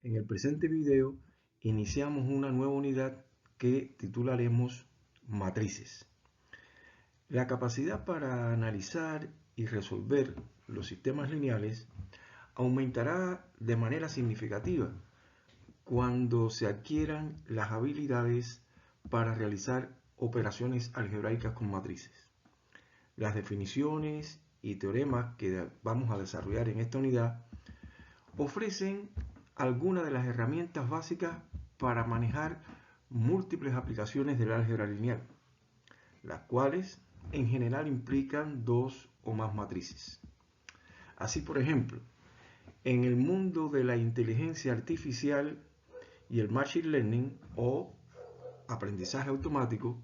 En el presente video iniciamos una nueva unidad que titularemos Matrices. La capacidad para analizar y resolver los sistemas lineales aumentará de manera significativa cuando se adquieran las habilidades para realizar operaciones algebraicas con matrices. Las definiciones y teoremas que vamos a desarrollar en esta unidad ofrecen algunas de las herramientas básicas para manejar múltiples aplicaciones del álgebra lineal, las cuales en general implican dos o más matrices. Así, por ejemplo, en el mundo de la inteligencia artificial y el machine learning o aprendizaje automático,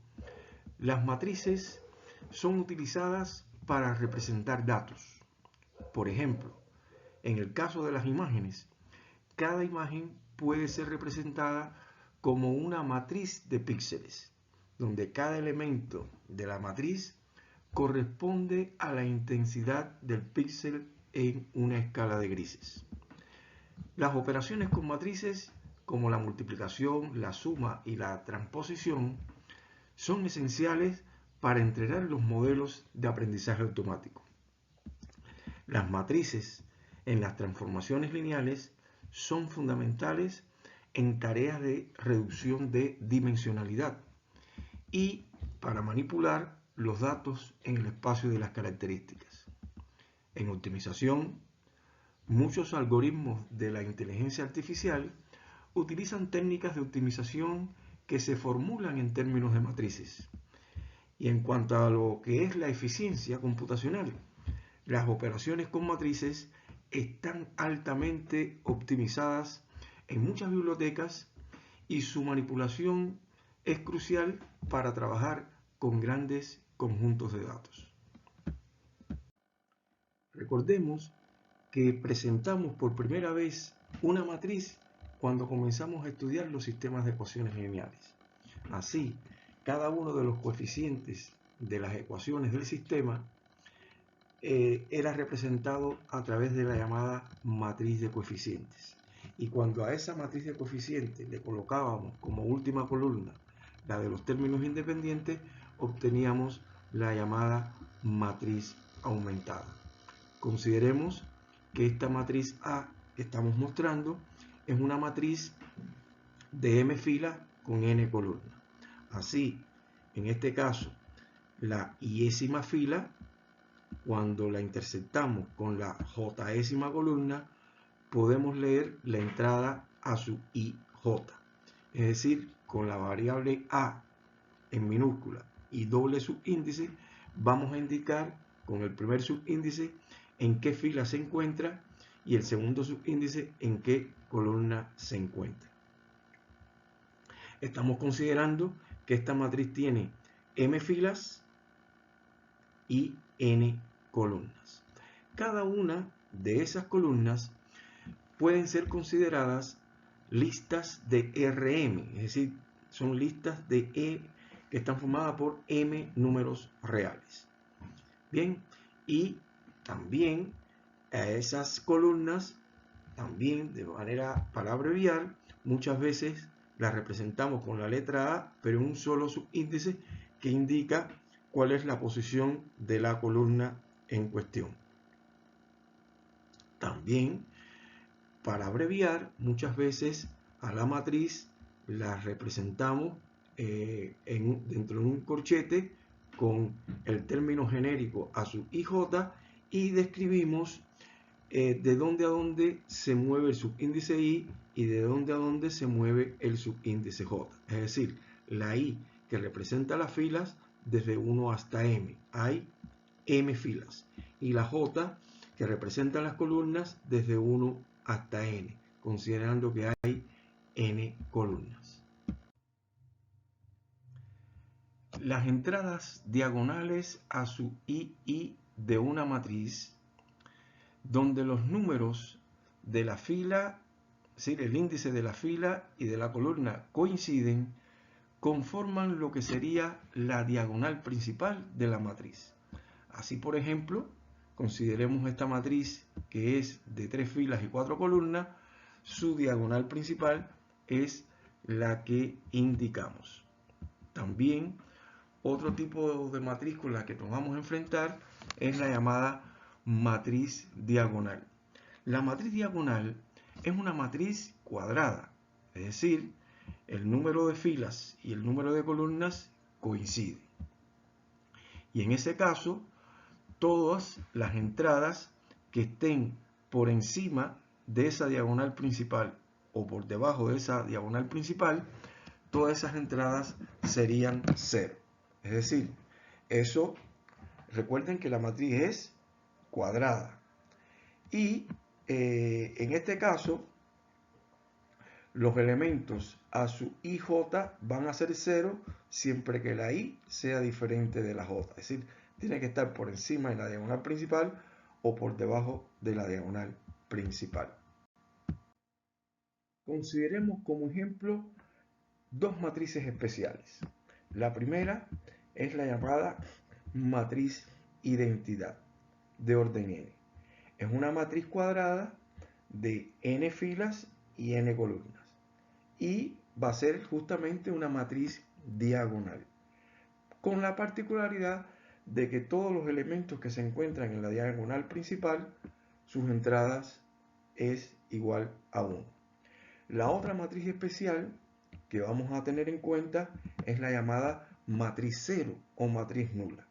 las matrices son utilizadas para representar datos. Por ejemplo, en el caso de las imágenes, cada imagen puede ser representada como una matriz de píxeles, donde cada elemento de la matriz corresponde a la intensidad del píxel en una escala de grises. Las operaciones con matrices, como la multiplicación, la suma y la transposición, son esenciales para entrenar los modelos de aprendizaje automático. Las matrices en las transformaciones lineales son fundamentales en tareas de reducción de dimensionalidad y para manipular los datos en el espacio de las características. En optimización, muchos algoritmos de la inteligencia artificial utilizan técnicas de optimización que se formulan en términos de matrices. Y en cuanto a lo que es la eficiencia computacional, las operaciones con matrices están altamente optimizadas en muchas bibliotecas y su manipulación es crucial para trabajar con grandes conjuntos de datos. Recordemos que presentamos por primera vez una matriz cuando comenzamos a estudiar los sistemas de ecuaciones lineales. Así, cada uno de los coeficientes de las ecuaciones del sistema era representado a través de la llamada matriz de coeficientes. Y cuando a esa matriz de coeficientes le colocábamos como última columna la de los términos independientes, obteníamos la llamada matriz aumentada. Consideremos que esta matriz A que estamos mostrando es una matriz de m filas con n columnas. Así, en este caso, la i-ésima fila, cuando la intersectamos con la j-ésima columna, podemos leer la entrada a su ij. Es decir, con la variable a en minúscula y doble subíndice, vamos a indicar con el primer subíndice en qué fila se encuentra y el segundo subíndice en qué columna se encuentra. Estamos considerando que esta matriz tiene m filas y n columnas. Cada una de esas columnas pueden ser consideradas listas de Rm, es decir, son listas de E que están formadas por m números reales. Bien, y también a esas columnas, también de manera para abreviar, muchas veces las representamos con la letra A, pero en un solo subíndice que indica cuál es la posición de la columna en cuestión. También, para abreviar, muchas veces a la matriz la representamos dentro de un corchete con el término genérico a sub ij y describimos de dónde a dónde se mueve el subíndice i y de dónde a dónde se mueve el subíndice j. Es decir, la i que representa las filas desde 1 hasta m. Hay m filas. Y la j que representa las columnas desde 1 hasta n, considerando que hay n columnas. Las entradas diagonales a su ii de una matriz, donde los números de la fila, es decir, el índice de la fila y de la columna coinciden, conforman lo que sería la diagonal principal de la matriz. Así, por ejemplo, consideremos esta matriz que es de 3 filas y 4 columnas, su diagonal principal es la que indicamos. También otro tipo de matriz con la que nos vamos a enfrentar es la llamada matriz diagonal. La matriz diagonal es una matriz cuadrada, es decir, el número de filas y el número de columnas coinciden. Y en ese caso, todas las entradas que estén por encima de esa diagonal principal o por debajo de esa diagonal principal, todas esas entradas serían 0. Es decir, eso, recuerden que la matriz es cuadrada. Y en este caso, los elementos a su IJ van a ser 0 siempre que la I sea diferente de la J. Es decir, tiene que estar por encima de la diagonal principal o por debajo de la diagonal principal. Consideremos como ejemplo dos matrices especiales. La primera es la llamada matriz identidad de orden n. Es una matriz cuadrada de n filas y n columnas. Y va a ser justamente una matriz diagonal, con la particularidad de que todos los elementos que se encuentran en la diagonal principal, sus entradas es igual a 1. La otra matriz especial que vamos a tener en cuenta es la llamada matriz cero o matriz nula.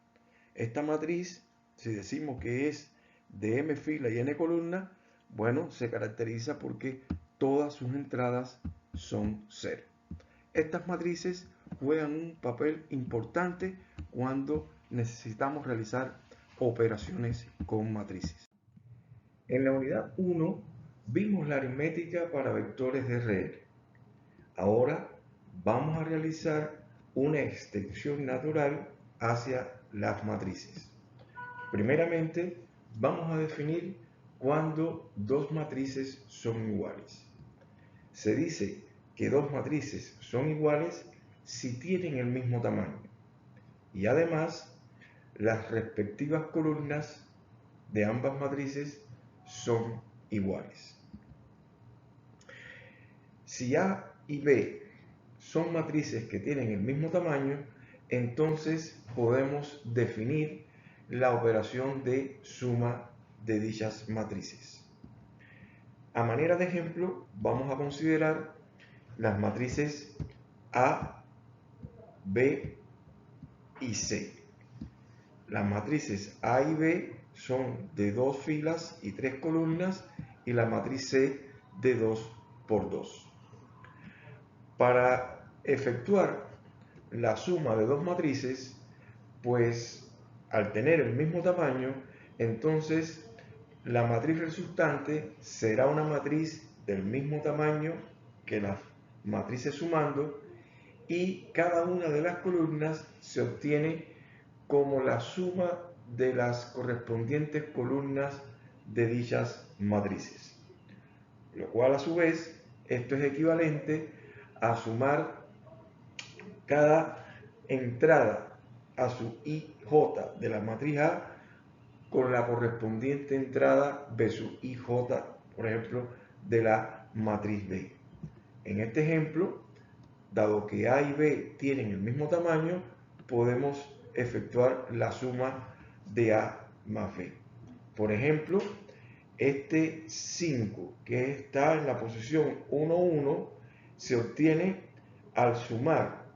Esta matriz, si decimos que es de m fila y n columna, bueno, se caracteriza porque todas sus entradas son 0. Estas matrices juegan un papel importante cuando necesitamos realizar operaciones con matrices. En la unidad 1 vimos la aritmética para vectores de Rn. Ahora vamos a realizar una extensión natural hacia las matrices. Primeramente, vamos a definir cuándo dos matrices son iguales. Se dice que dos matrices son iguales si tienen el mismo tamaño y además las respectivas columnas de ambas matrices son iguales. Si A y B son matrices que tienen el mismo tamaño, entonces podemos definir la operación de suma de dichas matrices. A manera de ejemplo, vamos a considerar las matrices A, B y C. Las matrices A y B son de 2 filas y 3 columnas y la matriz C de 2 por 2. Para efectuar la suma de dos matrices, pues al tener el mismo tamaño, entonces la matriz resultante será una matriz del mismo tamaño que las matrices sumando y cada una de las columnas se obtiene como la suma de las correspondientes columnas de dichas matrices. Lo cual a su vez, esto es equivalente a sumar cada entrada a su IJ de la matriz A con la correspondiente entrada B sub IJ, por ejemplo, de la matriz B. En este ejemplo, dado que A y B tienen el mismo tamaño, podemos efectuar la suma de A más B. Por ejemplo, este 5 que está en la posición 1, 1, se obtiene al sumar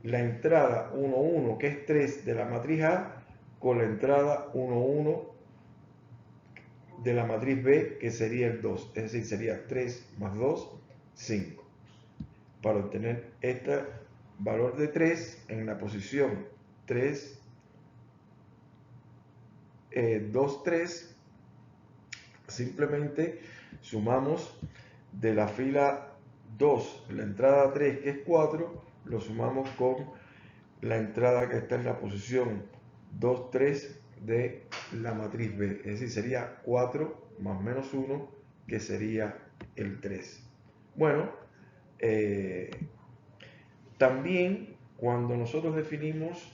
la entrada 1, 1, que es 3 de la matriz A, con la entrada 1, 1 de la matriz B, que sería el 2. Es decir, sería 3 más 2, 5. Para obtener este valor de 3 en la posición 3, 2, 3, simplemente sumamos de la fila 2, la entrada 3, que es 4, lo sumamos con la entrada que está en la posición 2, 3 de la matriz B. Es decir, sería 4 más menos 1, que sería el 3. Bueno, también cuando nosotros definimos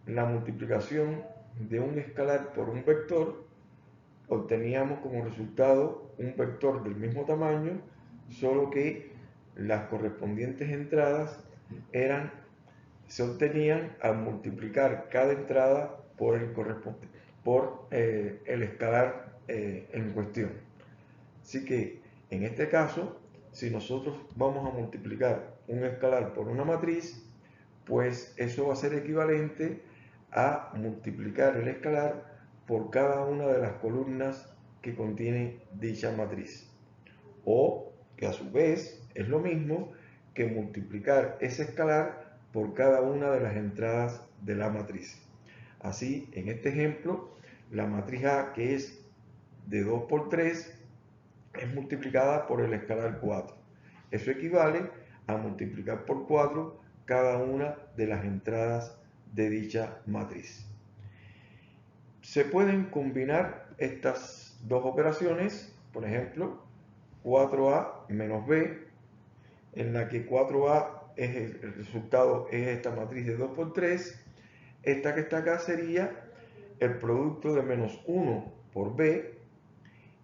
la multiplicación de un escalar por un vector, obteníamos como resultado un vector del mismo tamaño solo que las correspondientes entradas se obtenían al multiplicar cada entrada por el escalar en cuestión. Así que en este caso, si nosotros vamos a multiplicar un escalar por una matriz, pues eso va a ser equivalente a multiplicar el escalar por cada una de las columnas que contiene dicha matriz. O que a su vez es lo mismo que multiplicar ese escalar por cada una de las entradas de la matriz. Así, en este ejemplo, la matriz A, que es de 2 por 3, es multiplicada por el escalar 4. Eso equivale a multiplicar por 4 cada una de las entradas de dicha matriz. Se pueden combinar estas dos operaciones, por ejemplo, 4A menos B, en la que 4A es el resultado es esta matriz de 2 por 3. Esta que está acá sería el producto de menos 1 por B,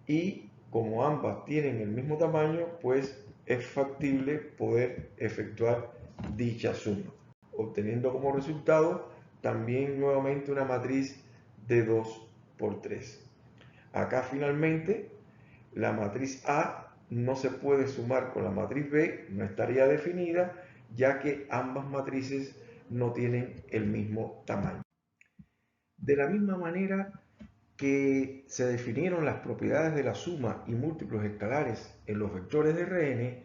y como ambas tienen el mismo tamaño, pues es factible poder efectuar dicha suma, obteniendo como resultado también nuevamente una matriz de 2 por 3. Acá finalmente la matriz A no se puede sumar con la matriz B, no estaría definida, ya que ambas matrices no tienen el mismo tamaño. De la misma manera que se definieron las propiedades de la suma y múltiplos escalares en los vectores de Rn,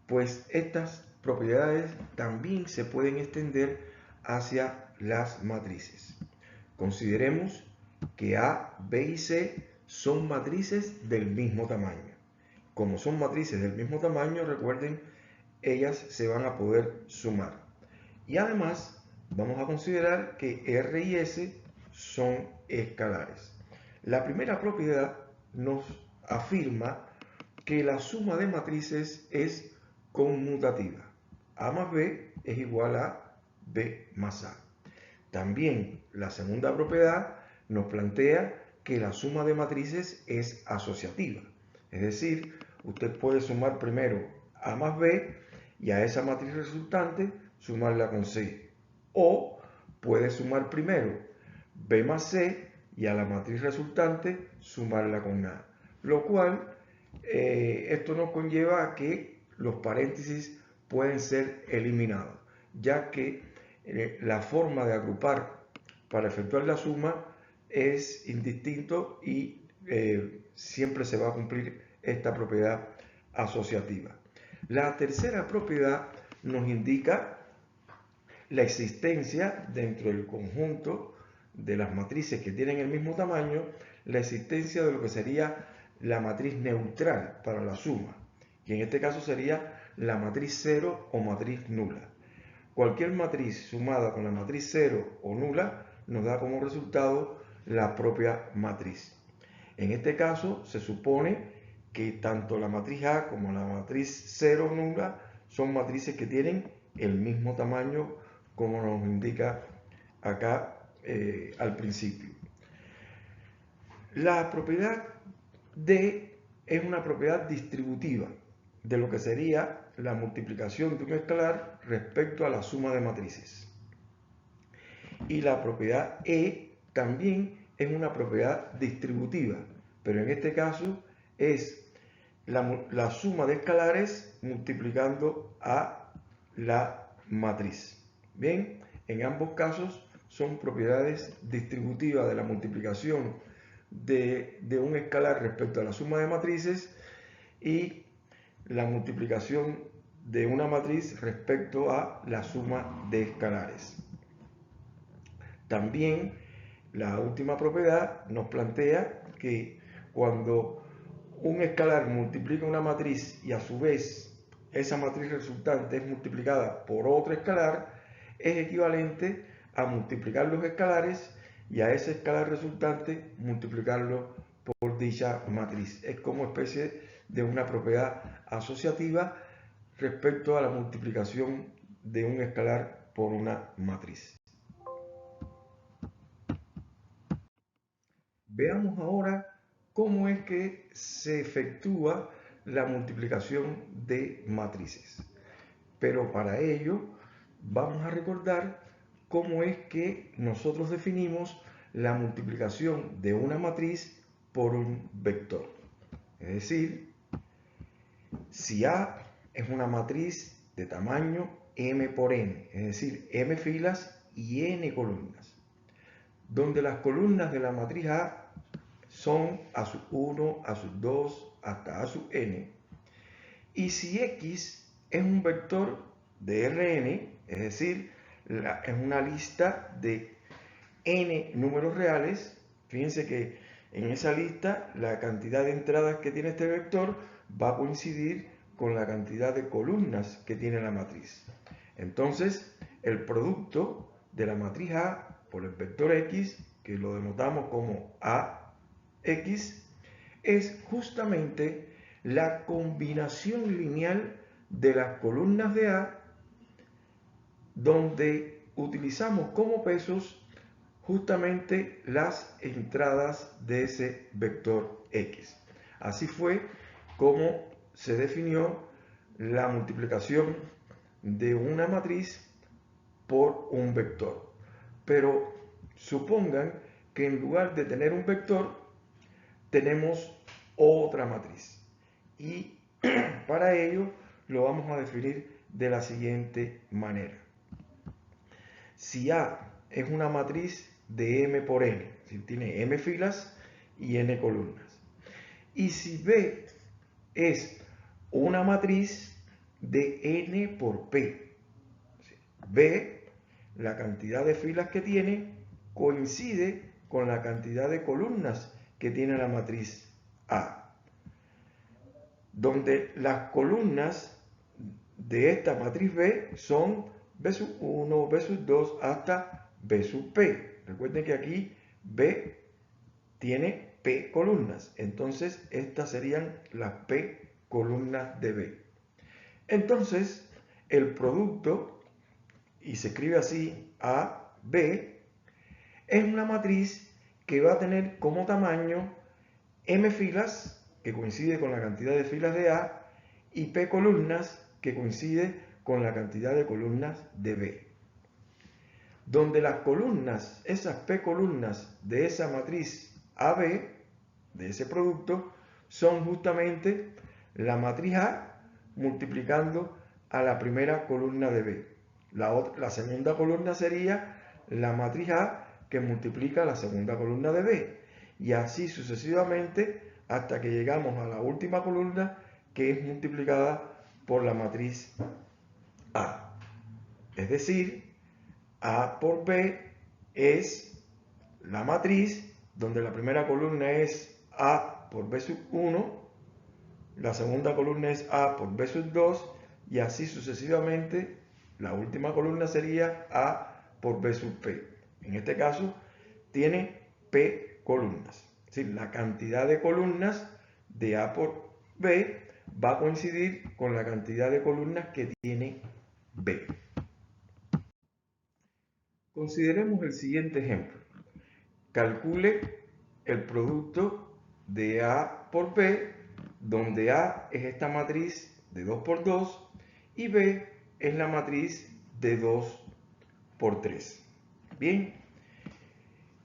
pues estas propiedades también se pueden extender hacia las matrices. Consideremos que A, B y C son matrices del mismo tamaño. Como son matrices del mismo tamaño, recuerden, ellas se van a poder sumar. Y además, vamos a considerar que R y S son escalares. La primera propiedad nos afirma que la suma de matrices es conmutativa. A más B es igual a B más A. También la segunda propiedad nos plantea que la suma de matrices es asociativa. Es decir, usted puede sumar primero A más B y a esa matriz resultante sumarla con C. O puede sumar primero B más C y a la matriz resultante sumarla con A. Lo cual, esto nos conlleva a que los paréntesis pueden ser eliminados, ya que la forma de agrupar para efectuar la suma es indistinto y siempre se va a cumplir esta propiedad asociativa. La tercera propiedad nos indica la existencia dentro del conjunto de las matrices que tienen el mismo tamaño, la existencia de lo que sería la matriz neutral para la suma, y en este caso sería la matriz 0 o matriz nula. Cualquier matriz sumada con la matriz 0 o nula nos da como resultado la propia matriz. En este caso se supone que tanto la matriz A como la matriz 0 nula son matrices que tienen el mismo tamaño, como nos indica acá al principio. La propiedad D es una propiedad distributiva de lo que sería la multiplicación de un escalar respecto a la suma de matrices. Y la propiedad E también es una propiedad distributiva, pero en este caso es la suma de escalares multiplicando a la matriz. Bien, en ambos casos son propiedades distributivas de la multiplicación de un escalar respecto a la suma de matrices y la multiplicación de una matriz respecto a la suma de escalares. También la última propiedad nos plantea que cuando un escalar multiplica una matriz y a su vez esa matriz resultante es multiplicada por otro escalar, es equivalente a multiplicar los escalares y a ese escalar resultante multiplicarlo por dicha matriz. Es como especie de una propiedad asociativa respecto a la multiplicación de un escalar por una matriz. Veamos ahora cómo es que se efectúa la multiplicación de matrices. Pero para ello vamos a recordar cómo es que nosotros definimos la multiplicación de una matriz por un vector. Es decir, si A es una matriz de tamaño m por n, es decir, m filas y n columnas, donde las columnas de la matriz A son A sub 1, A sub 2, hasta A sub n, y si X es un vector de Rn, es decir, es una lista de n números reales, fíjense que en esa lista la cantidad de entradas que tiene este vector va a coincidir con la cantidad de columnas que tiene la matriz. Entonces, el producto de la matriz A por el vector X, que lo denotamos como AX, es justamente la combinación lineal de las columnas de A, donde utilizamos como pesos justamente las entradas de ese vector X. Así fue como se definió la multiplicación de una matriz por un vector. Pero supongan que en lugar de tener un vector, tenemos otra matriz. Y para ello lo vamos a definir de la siguiente manera. Si A es una matriz de m por n, es decir, tiene m filas y n columnas. Y si B es una matriz de n por p, B, la cantidad de filas que tiene coincide con la cantidad de columnas que tiene la matriz A, donde las columnas de esta matriz B son B sub 1, B sub 2 hasta B sub P. Recuerden que aquí B tiene P columnas, entonces estas serían las P columnas de B. Entonces, el producto, y se escribe así, AB, es una matriz que va a tener como tamaño M filas, que coincide con la cantidad de filas de A, y P columnas, que coincide con la cantidad de columnas de B. Donde las columnas, esas P columnas de esa matriz AB, de ese producto, son justamente la matriz A multiplicando a la primera columna de B. La segunda columna sería la matriz A que multiplica la segunda columna de B. Y así sucesivamente hasta que llegamos a la última columna, que es multiplicada por la matriz A. Es decir, A por B es la matriz donde la primera columna es A por B sub 1, la segunda columna es A por B sub 2 y así sucesivamente. La última columna sería A por B sub P. En este caso tiene P columnas. Es decir, la cantidad de columnas de A por B va a coincidir con la cantidad de columnas que tiene B. Consideremos el siguiente ejemplo. Calcule el producto de A por B, donde A es esta matriz de 2 por 2 y B es la matriz de 2 por 3. Bien,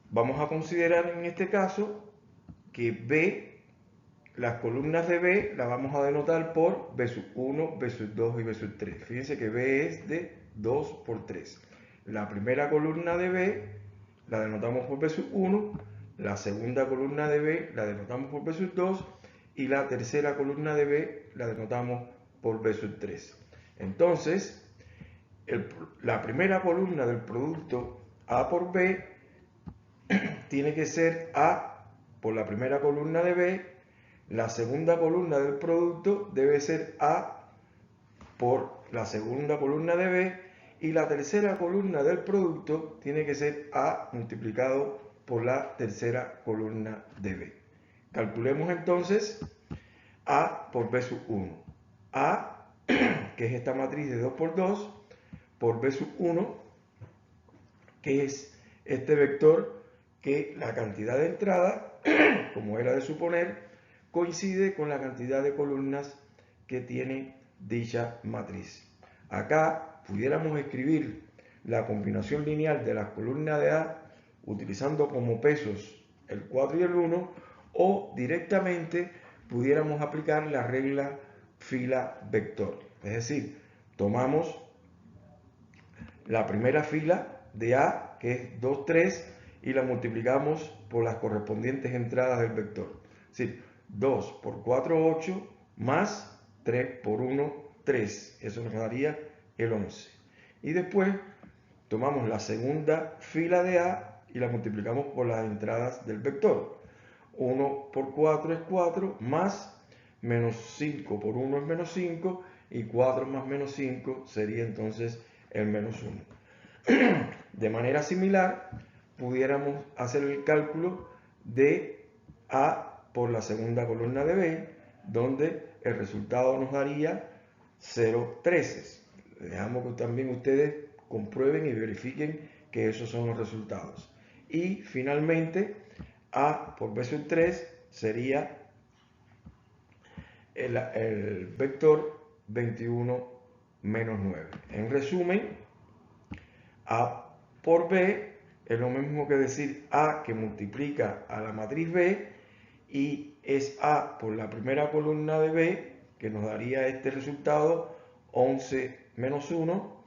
vamos a considerar en este caso que B, las columnas de B las vamos a denotar por B sub 1, B sub 2 y B sub 3. Fíjense que B es de 2 por 3. La primera columna de B la denotamos por B sub 1, la segunda columna de B la denotamos por B sub 2 y la tercera columna de B la denotamos por B sub 3. Entonces, la primera columna del producto A por B tiene que ser A por la primera columna de B, la segunda columna del producto debe ser A por la segunda columna de B y la tercera columna del producto tiene que ser A multiplicado por la tercera columna de B. Calculemos entonces A por B sub 1. A, que es esta matriz de 2 por 2, por B sub 1, que es este vector que la cantidad de entrada, como era de suponer, coincide con la cantidad de columnas que tiene dicha matriz. Acá pudiéramos escribir la combinación lineal de las columnas de A utilizando como pesos el 4 y el 1, o directamente pudiéramos aplicar la regla fila-vector. Es decir, tomamos la primera fila de A, que es 2, 3, y la multiplicamos por las correspondientes entradas del vector. Es decir, 2 por 4, 8, más 3 por 1, 3. Eso nos daría el 11. Y después tomamos la segunda fila de A y la multiplicamos por las entradas del vector. 1 por 4 es 4, más menos 5 por 1 es menos 5, y 4 más menos 5 sería entonces el menos 1. De manera similar, pudiéramos hacer el cálculo de A por la segunda columna de B, donde el resultado nos daría 0,13. Dejamos que también ustedes comprueben y verifiquen que esos son los resultados. Y finalmente, A por B sub 3 sería el vector 21 menos 9. En resumen, A por B es lo mismo que decir A que multiplica a la matriz B, y es A por la primera columna de B, que nos daría este resultado 11 menos 1,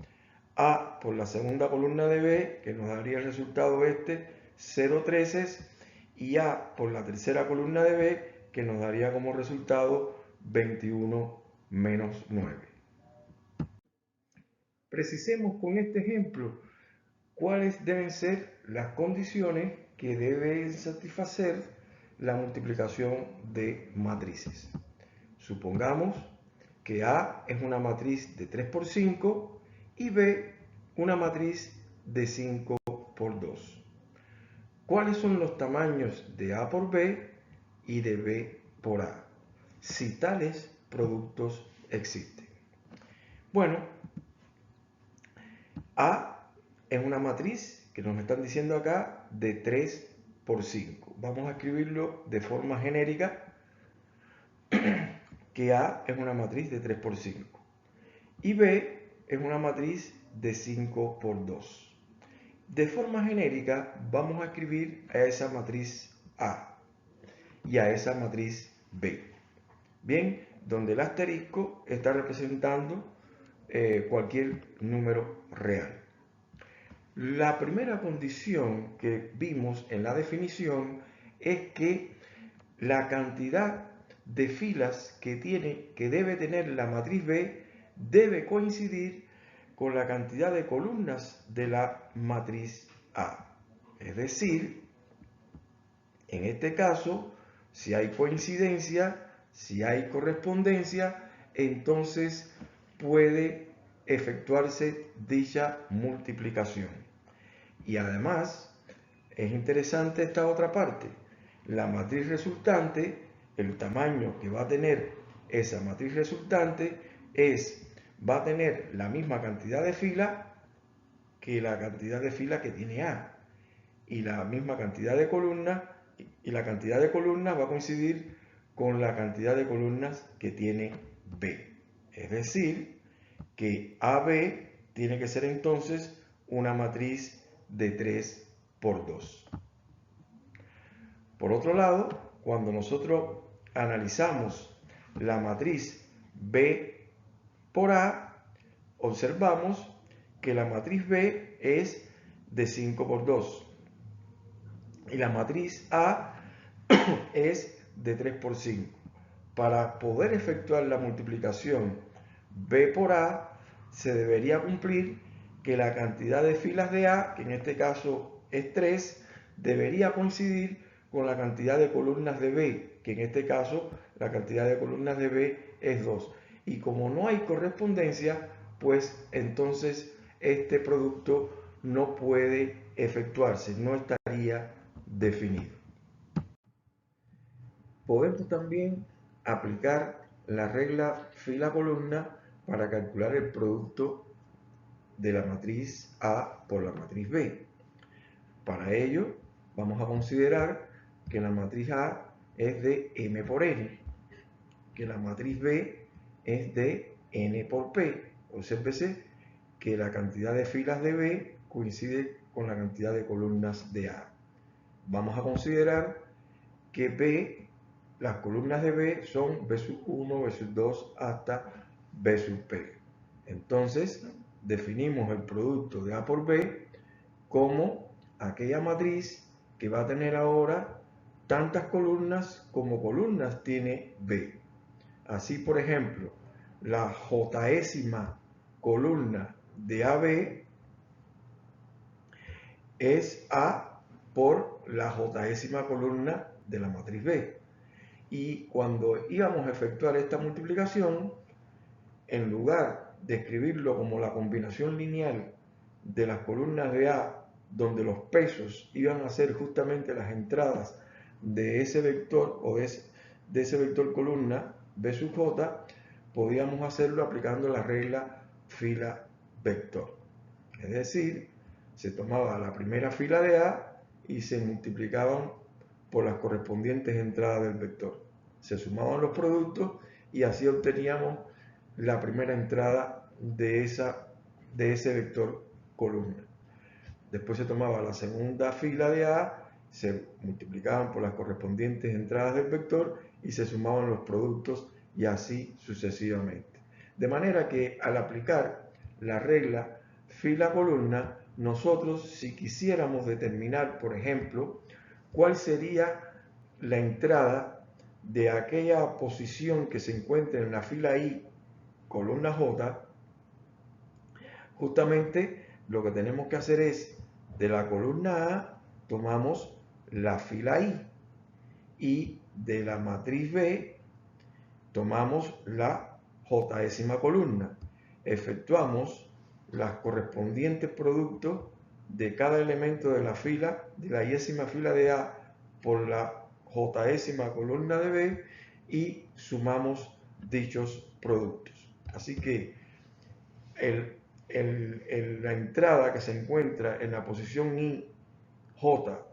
A por la segunda columna de B, que nos daría el resultado este 0,13, y A por la tercera columna de B, que nos daría como resultado 21 menos 9. Precisemos con este ejemplo cuáles deben ser las condiciones que debe satisfacer la multiplicación de matrices. Supongamos que A es una matriz de 3 por 5 y B una matriz de 5 por 2. ¿Cuáles son los tamaños de A por B y de B por A, si tales productos existen? Bueno, A es una matriz que nos están diciendo acá de 3 por 5. Vamos a escribirlo de forma genérica, que A es una matriz de 3 por 5 y B es una matriz de 5 por 2. De forma genérica vamos a escribir a esa matriz A y a esa matriz B. Bien, donde el asterisco está representando cualquier número real. La primera condición que vimos en la definición es que la cantidad de filas que debe tener la matriz B debe coincidir con la cantidad de columnas de la matriz A. Es decir, en este caso, si hay coincidencia, si hay correspondencia, entonces puede efectuarse dicha multiplicación. Y además, es interesante esta otra parte. La matriz resultante, el tamaño que va a tener esa matriz resultante va a tener la misma cantidad de filas que la cantidad de filas que tiene A, y la misma cantidad de columnas, y la cantidad de columnas va a coincidir con la cantidad de columnas que tiene B. Es decir, que AB tiene que ser entonces una matriz de 3 por 2. Por otro lado, cuando nosotros analizamos la matriz B por A, observamos que la matriz B es de 5 por 2 y la matriz A es de 3 por 5. Para poder efectuar la multiplicación B por A, se debería cumplir que la cantidad de filas de A, que en este caso es 3, debería coincidir con la cantidad de columnas de B, que en este caso la cantidad de columnas de B es 2. Y como no hay correspondencia, pues entonces este producto no puede efectuarse, no estaría definido. Podemos también aplicar la regla fila-columna para calcular el producto de la matriz A por la matriz B. Para ello, vamos a considerar que la matriz A es de M por N, que la matriz B es de N por P. Obsérvese que la cantidad de filas de B coincide con la cantidad de columnas de A. Vamos a considerar que B, las columnas de B son B sub 1, B sub 2 hasta B sub P. Entonces, definimos el producto de A por B como aquella matriz que va a tener ahora tantas columnas como columnas tiene B. Así, por ejemplo, la jésima columna de AB es A por la jésima columna de la matriz B. Y cuando íbamos a efectuar esta multiplicación, en lugar de escribirlo como la combinación lineal de las columnas de A, donde los pesos iban a ser justamente las entradas de ese vector o de ese vector columna B sub J, podíamos hacerlo aplicando la regla fila vector. Es decir, se tomaba la primera fila de A y se multiplicaban por las correspondientes entradas del vector. Se sumaban los productos y así obteníamos la primera entrada de ese vector columna. Después se tomaba la segunda fila de A, se multiplicaban por las correspondientes entradas del vector y se sumaban los productos y así sucesivamente. De manera que al aplicar la regla fila-columna, nosotros si quisiéramos determinar, por ejemplo, cuál sería la entrada de aquella posición que se encuentra en la fila I, columna J, justamente lo que tenemos que hacer es, de la columna A tomamos la fila I y de la matriz B tomamos la jésima columna. Efectuamos los correspondientes productos de cada elemento de la fila, de la yésima fila de A por la jésima columna de B y sumamos dichos productos. Así que la entrada que se encuentra en la posición I, J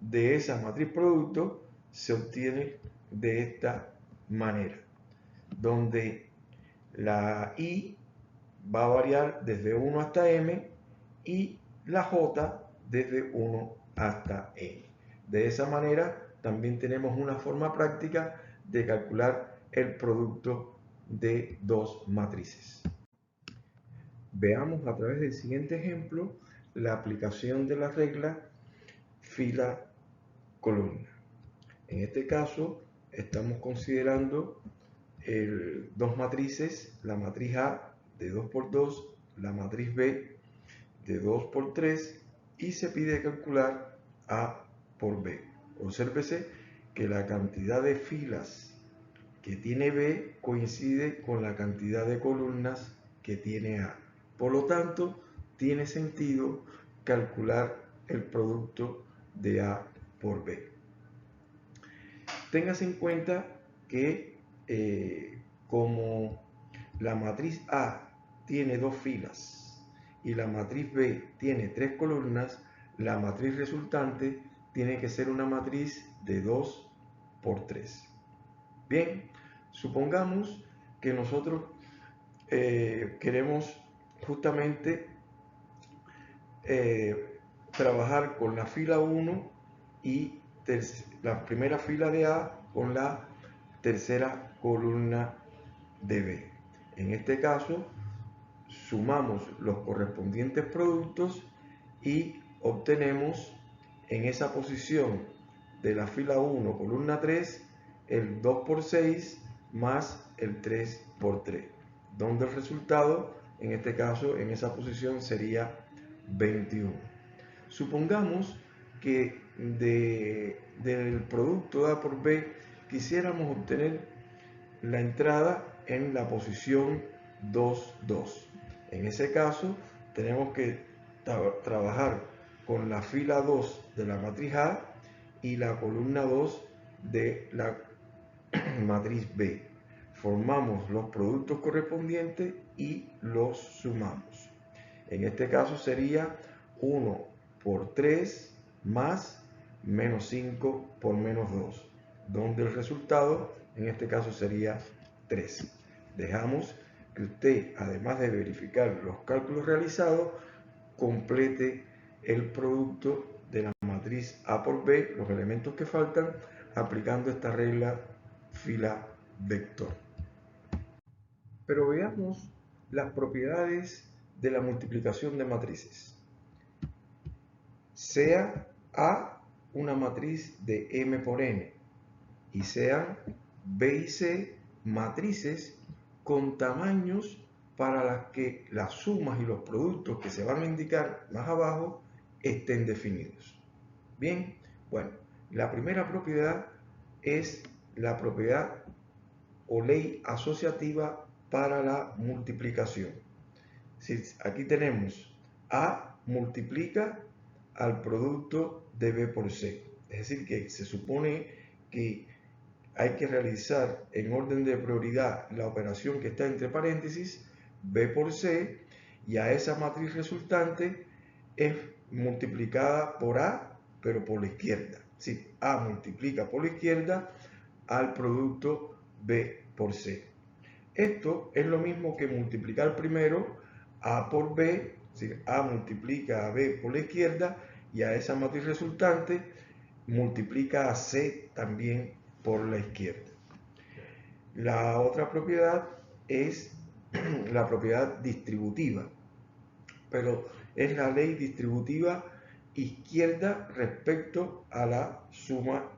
de esa matriz producto se obtiene de esta manera, donde la I va a variar desde 1 hasta M y la J desde 1 hasta N. De esa manera también tenemos una forma práctica de calcular el producto de dos matrices. Veamos a través del siguiente ejemplo la aplicación de la regla fila-columna. En este caso estamos considerando dos matrices, la matriz A de 2 por 2, la matriz B de 2 por 3 y se pide calcular A por B. Obsérvese que la cantidad de filas que tiene B coincide con la cantidad de columnas que tiene A. Por lo tanto, tiene sentido calcular el producto de A por B. Téngase en cuenta que como la matriz A tiene dos filas y la matriz B tiene tres columnas, la matriz resultante tiene que ser una matriz de 2 por 3. Bien, supongamos que nosotros queremos justamente trabajar con la fila 1 y la primera fila de A con la tercera columna de B. En este caso, sumamos los correspondientes productos y obtenemos en esa posición de la fila 1, columna 3, el 2 por 6 más el 3 por 3, donde el resultado, en este caso, en esa posición sería 21. Supongamos que del producto A por B quisiéramos obtener la entrada en la posición 2, 2. En ese caso, tenemos que trabajar con la fila 2 de la matriz A y la columna 2 de la matriz B. Formamos los productos correspondientes y los sumamos. En este caso sería 1 por 3 más menos 5 por menos 2. donde el resultado en este caso sería 3. Dejamos que usted, además de verificar los cálculos realizados, complete el producto de la matriz A por B, los elementos que faltan, aplicando esta regla fila-vector. Pero veamos las propiedades de la multiplicación de matrices. Sea A una matriz de M por N y sean B y C matrices con tamaños para las que las sumas y los productos que se van a indicar más abajo estén definidos. Bien, bueno, la primera propiedad es la propiedad o ley asociativa para la multiplicación. Si aquí tenemos A multiplica al producto de B por C, es decir, que se supone que hay que realizar en orden de prioridad la operación que está entre paréntesis, B por C, y a esa matriz resultante es multiplicada por A, pero por la izquierda. Si A multiplica por la izquierda al producto B por C. Esto es lo mismo que multiplicar primero A por B, es decir, A multiplica a B por la izquierda y a esa matriz resultante multiplica a C también por la izquierda. La otra propiedad es la propiedad distributiva, pero es la ley distributiva izquierda respecto a la suma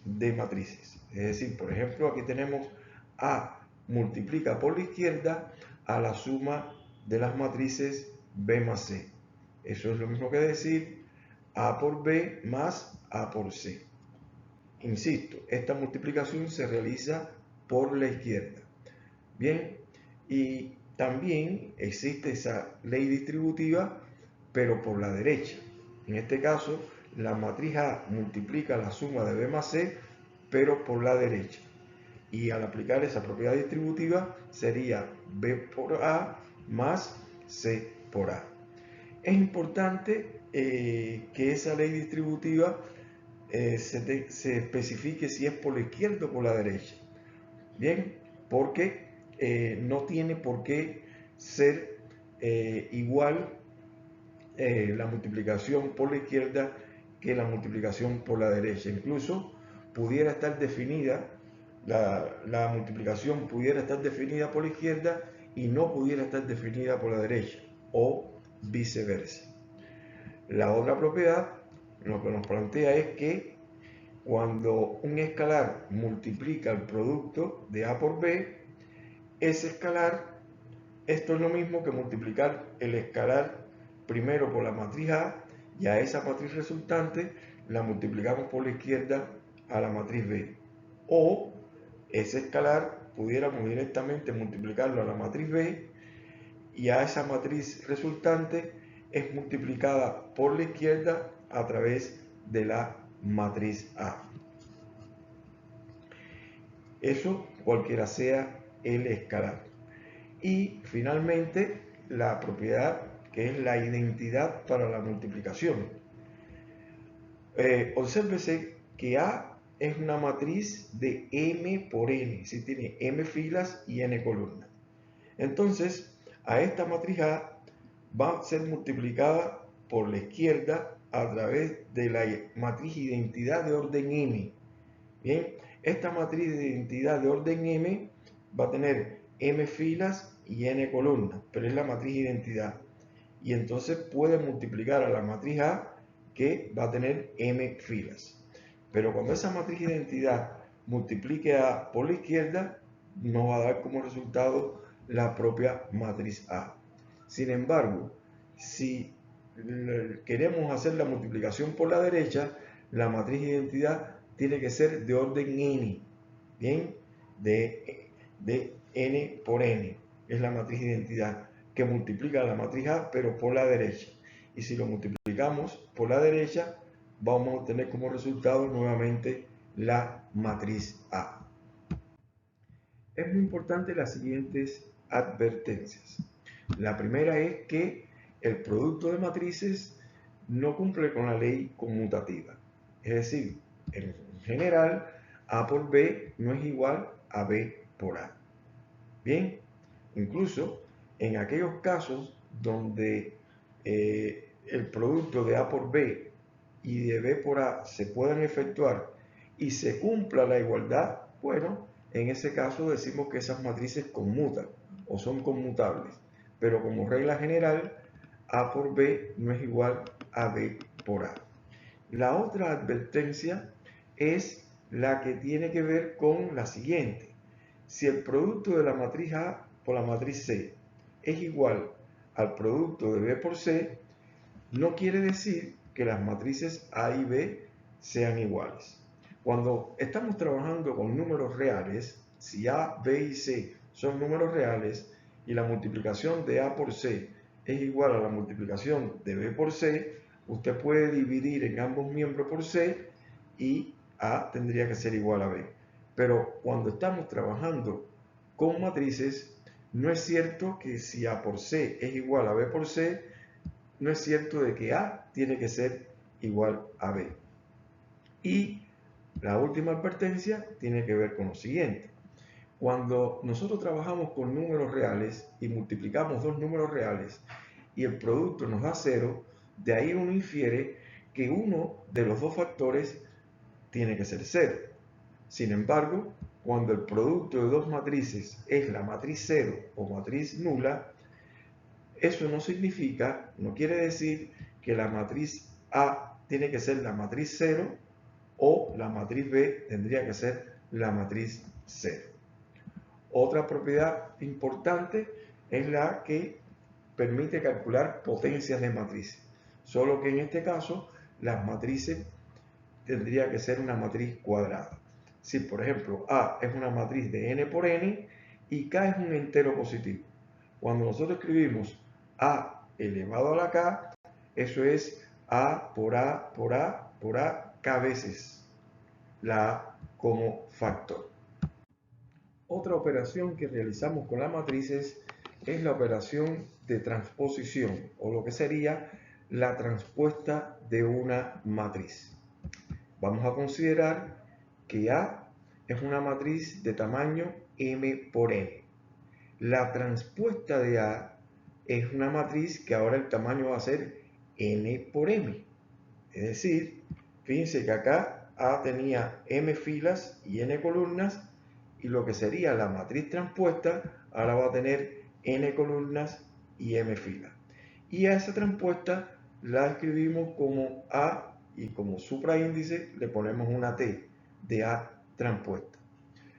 de matrices. Es decir, por ejemplo, aquí tenemos A multiplica por la izquierda a la suma de las matrices B más C. Eso es lo mismo que decir A por B más A por C. Insisto, esta multiplicación se realiza por la izquierda. Bien, y también existe esa ley distributiva, pero por la derecha. En este caso, la matriz A multiplica la suma de B más C, pero por la derecha. Y al aplicar esa propiedad distributiva sería B por A más C por A. Es importante que esa ley distributiva se especifique si es por la izquierda o por la derecha. Bien, porque no tiene por qué ser igual la multiplicación por la izquierda que la multiplicación por la derecha. Incluso pudiera estar definida, la multiplicación pudiera estar definida por la izquierda y no pudiera estar definida por la derecha, o viceversa. La otra propiedad, lo que nos plantea es que cuando un escalar multiplica el producto de A por B, ese escalar, esto es lo mismo que multiplicar el escalar primero por la matriz A y a esa matriz resultante la multiplicamos por la izquierda a la matriz B. O ese escalar pudiéramos directamente multiplicarlo a la matriz B y a esa matriz resultante es multiplicada por la izquierda a través de la matriz A. Eso cualquiera sea el escalar. Y finalmente la propiedad que es la identidad para la multiplicación. Obsérvese que A es una matriz de M por N, si tiene M filas y N columnas. Entonces, a esta matriz A va a ser multiplicada por la izquierda a través de la matriz identidad de orden M. Bien, esta matriz de identidad de orden M va a tener M filas y N columnas, pero es la matriz identidad. Y entonces puede multiplicar a la matriz A, que va a tener M filas. Pero cuando esa matriz identidad multiplique A por la izquierda, nos va a dar como resultado la propia matriz A. Sin embargo, si queremos hacer la multiplicación por la derecha, la matriz identidad tiene que ser de orden N, ¿bien? De N por N, es la matriz identidad que multiplica la matriz A, pero por la derecha. Y si lo multiplicamos por la derecha, vamos a obtener como resultado nuevamente la matriz A. Es muy importante las siguientes advertencias. La primera es que el producto de matrices no cumple con la ley conmutativa. Es decir, en general, A por B no es igual a B por A. Bien, incluso en aquellos casos donde el producto de A por B y de B por A se puedan efectuar y se cumpla la igualdad, bueno, en ese caso decimos que esas matrices conmutan o son conmutables, pero como regla general, A por B no es igual a B por A. La otra advertencia es la que tiene que ver con la siguiente. Si el producto de la matriz A por la matriz C es igual al producto de B por C, no quiere decir que las matrices A y B sean iguales. Cuando estamos trabajando con números reales, si A, B y C son números reales y la multiplicación de A por C es igual a la multiplicación de B por C, usted puede dividir en ambos miembros por C y A tendría que ser igual a B. Pero cuando estamos trabajando con matrices, no es cierto que si A por C es igual a B por C, no es cierto de que A tiene que ser igual a B. Y la última advertencia tiene que ver con lo siguiente. Cuando nosotros trabajamos con números reales y multiplicamos dos números reales y el producto nos da 0, de ahí uno infiere que uno de los dos factores tiene que ser 0. Sin embargo, cuando el producto de dos matrices es la matriz 0 o matriz nula, eso no significa, no quiere decir que la matriz A tiene que ser la matriz 0 o la matriz B tendría que ser la matriz 0. Otra propiedad importante es la que permite calcular potencias de matrices, solo que en este caso las matrices tendría que ser una matriz cuadrada. Si por ejemplo A es una matriz de n por n y K es un entero positivo, cuando nosotros escribimos A elevado a la K, eso es A por A por A por A K veces la A como factor. Otra operación que realizamos con las matrices es la operación de transposición, o lo que sería la transpuesta de una matriz. Vamos a considerar que A es una matriz de tamaño m por n. La transpuesta de A es una matriz que ahora el tamaño va a ser n por m. Es decir, fíjense que acá A tenía m filas y n columnas, y lo que sería la matriz transpuesta ahora va a tener n columnas y m filas. Y a esa transpuesta la escribimos como A y como supraíndice le ponemos una T de A transpuesta,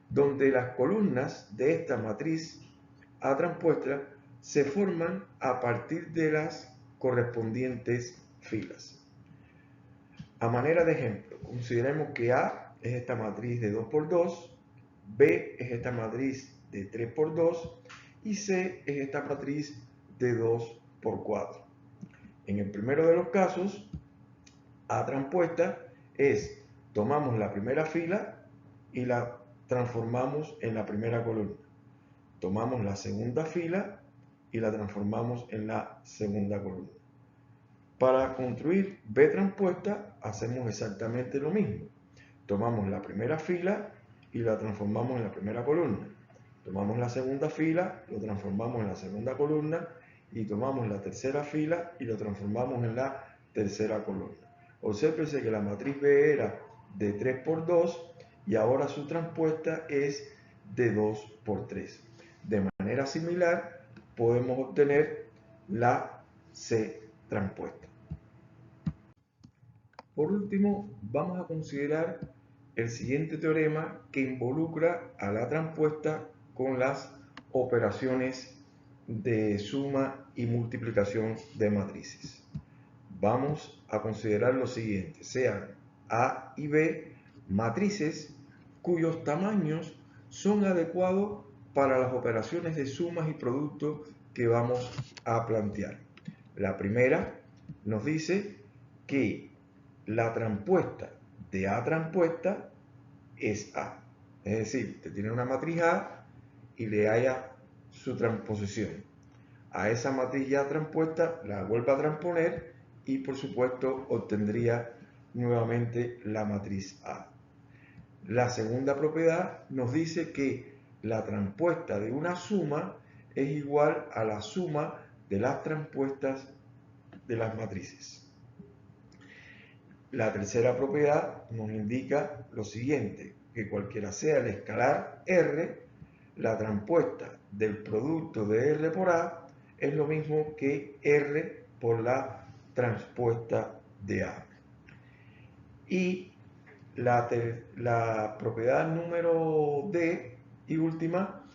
donde las columnas de esta matriz A transpuesta se forman a partir de las correspondientes filas. A manera de ejemplo, consideremos que A es esta matriz de 2 por 2, B es esta matriz de 3 por 2 y C es esta matriz de 2 por 4. En el primero de los casos, A transpuesta es, tomamos la primera fila y la transformamos en la primera columna. Tomamos la segunda fila y la transformamos en la segunda columna. Para construir B transpuesta hacemos exactamente lo mismo. Tomamos la primera fila y la transformamos en la primera columna. Tomamos la segunda fila, lo transformamos en la segunda columna y tomamos la tercera fila y lo transformamos en la tercera columna. Obsérvese que la matriz B era de 3 por 2 y ahora su transpuesta es de 2 por 3. De manera similar podemos obtener la C transpuesta. Por último, vamos a considerar el siguiente teorema que involucra a la transpuesta con las operaciones de suma y multiplicación de matrices. Vamos a considerar lo siguiente, sean A y B matrices cuyos tamaños son adecuados para las operaciones de sumas y productos que vamos a plantear. La primera nos dice que la transpuesta de A transpuesta es A. Es decir, usted tiene una matriz A y le haya su transposición. A esa matriz ya transpuesta la vuelve a transponer y por supuesto obtendría nuevamente la matriz A. La segunda propiedad nos dice que la transpuesta de una suma es igual a la suma de las transpuestas de las matrices. La tercera propiedad nos indica lo siguiente, que cualquiera sea el escalar R, la transpuesta del producto de R por A es lo mismo que R por la transpuesta de A. Y la propiedad número D y última,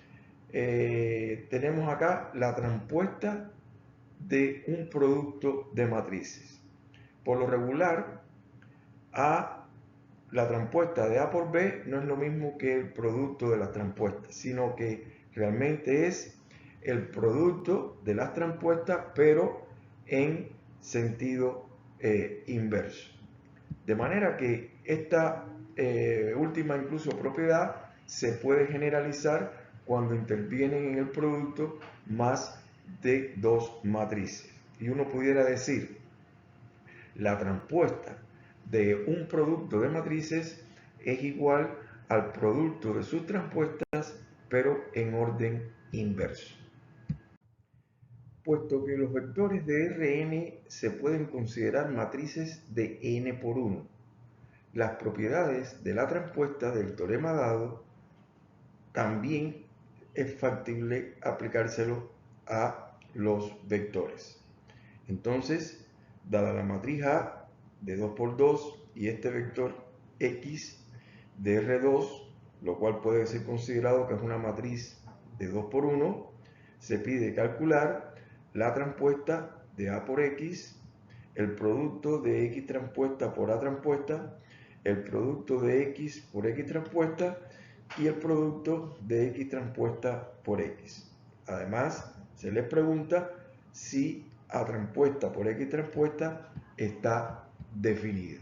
tenemos acá la transpuesta de un producto de matrices. Por lo regular, la transpuesta de A por B no es lo mismo que el producto de las transpuestas, sino que realmente es el producto de las transpuestas, pero en sentido inverso. De manera que esta última incluso propiedad se puede generalizar cuando intervienen en el producto más de dos matrices. Y uno pudiera decir, la transpuesta de un producto de matrices es igual al producto de sus transpuestas, pero en orden inverso. Puesto que los vectores de Rn se pueden considerar matrices de n por 1, las propiedades de la transpuesta del teorema dado también es factible aplicárselo a los vectores. Entonces, dada la matriz A de 2 por 2 y este vector X de R2, lo cual puede ser considerado que es una matriz de 2 por 1, se pide calcular la transpuesta de A por X, el producto de X transpuesta por A transpuesta, el producto de X por X transpuesta y el producto de X transpuesta por X. Además, se les pregunta si A transpuesta por X transpuesta está definida.